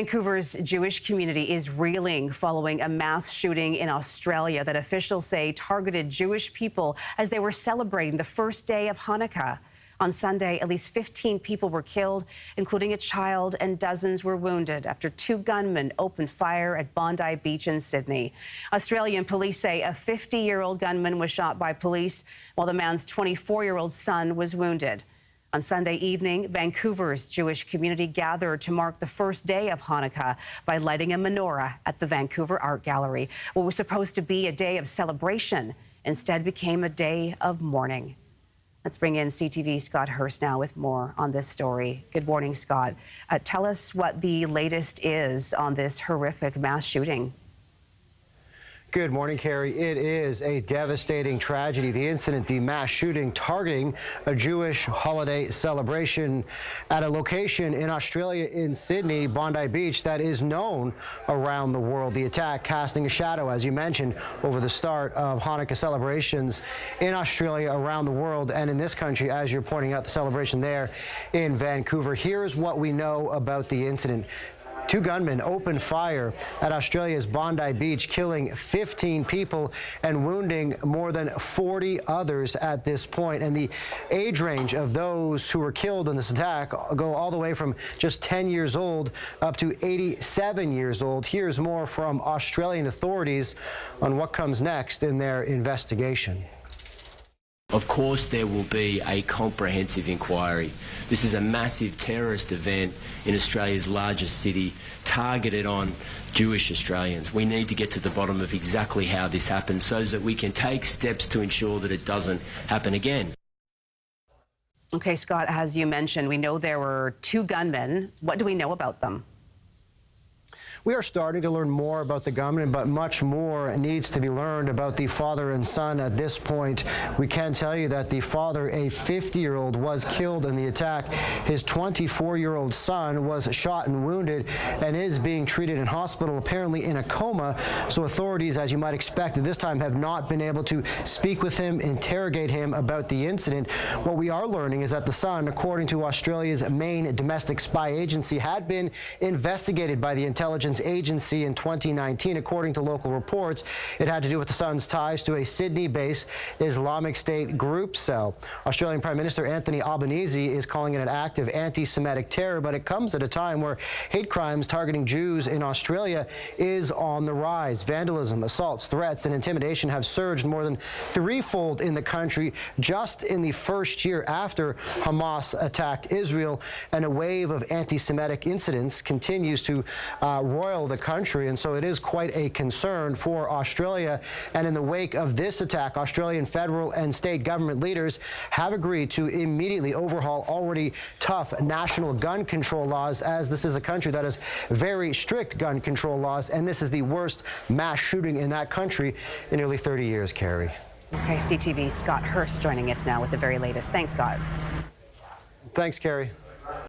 Vancouver's Jewish community is reeling following a mass shooting in Australia that officials say targeted Jewish people as they were celebrating the first day of Hanukkah. On Sunday, at least 15 people were killed, including a child, and dozens were wounded after two gunmen opened fire at Bondi Beach in Sydney. Australian police say a 50-year-old gunman was shot by police, while the man's 24-year-old son was wounded. On Sunday evening, Vancouver's Jewish community gathered to mark the first day of Hanukkah by lighting a menorah at the Vancouver Art Gallery. What was supposed to be a day of celebration instead became a day of mourning. Let's bring in CTV's Scott Hurst now with more on this story. Good morning, Scott. Tell us what the latest is on this horrific mass shooting. Good morning, Carrie. It is a devastating tragedy. The incident, the mass shooting targeting a Jewish holiday celebration at a location in Australia in Sydney, Bondi Beach, that is known around the world. The attack casting a shadow, as you mentioned, over the start of Hanukkah celebrations in Australia, around the world, and in this country, as you're pointing out, the celebration there in Vancouver. Here's what we know about the incident. Two gunmen opened fire at Australia's Bondi Beach, killing 15 people and wounding more than 40 others at this point. And the age range of those who were killed in this attack go all the way from just 10 years old up to 87 years old. Here's more from Australian authorities on what comes next in their investigation. Of course there will be a comprehensive inquiry. This is a massive terrorist event in Australia's largest city, targeted on Jewish Australians. We need to get to the bottom of exactly how this happened so that we can take steps to ensure that it doesn't happen again. Okay, Scott, as you mentioned, we know there were two gunmen. What do we know about them? We are starting to learn more about the gunman, but much more needs to be learned about the father and son at this point. We can tell you that the father, a 50-year-old, was killed in the attack. His 24-year-old son was shot and wounded and is being treated in hospital, apparently in a coma. So authorities, as you might expect, at this time have not been able to speak with him, interrogate him about the incident. What we are learning is that the son, according to Australia's main domestic spy agency, had been investigated by the intelligence agency in 2019. According to local reports, it had to do with the son's ties to a Sydney-based Islamic State group cell. Australian Prime Minister Anthony Albanese is calling it an act of anti-Semitic terror, but it comes at a time where hate crimes targeting Jews in Australia is on the rise. Vandalism, assaults, threats, and intimidation have surged more than threefold in the country just in the first year after Hamas attacked Israel, and a wave of anti-Semitic incidents continues to roil the country, and so it is quite a concern for Australia. And in the wake of this attack, Australian federal and state government leaders have agreed to immediately overhaul already tough national gun control laws, as this is a country that has very strict gun control laws, and this is the worst mass shooting in that country in nearly 30 years, Carrie. Okay, CTV's Scott Hurst joining us now with the very latest. Thanks, Scott. Thanks, Carrie.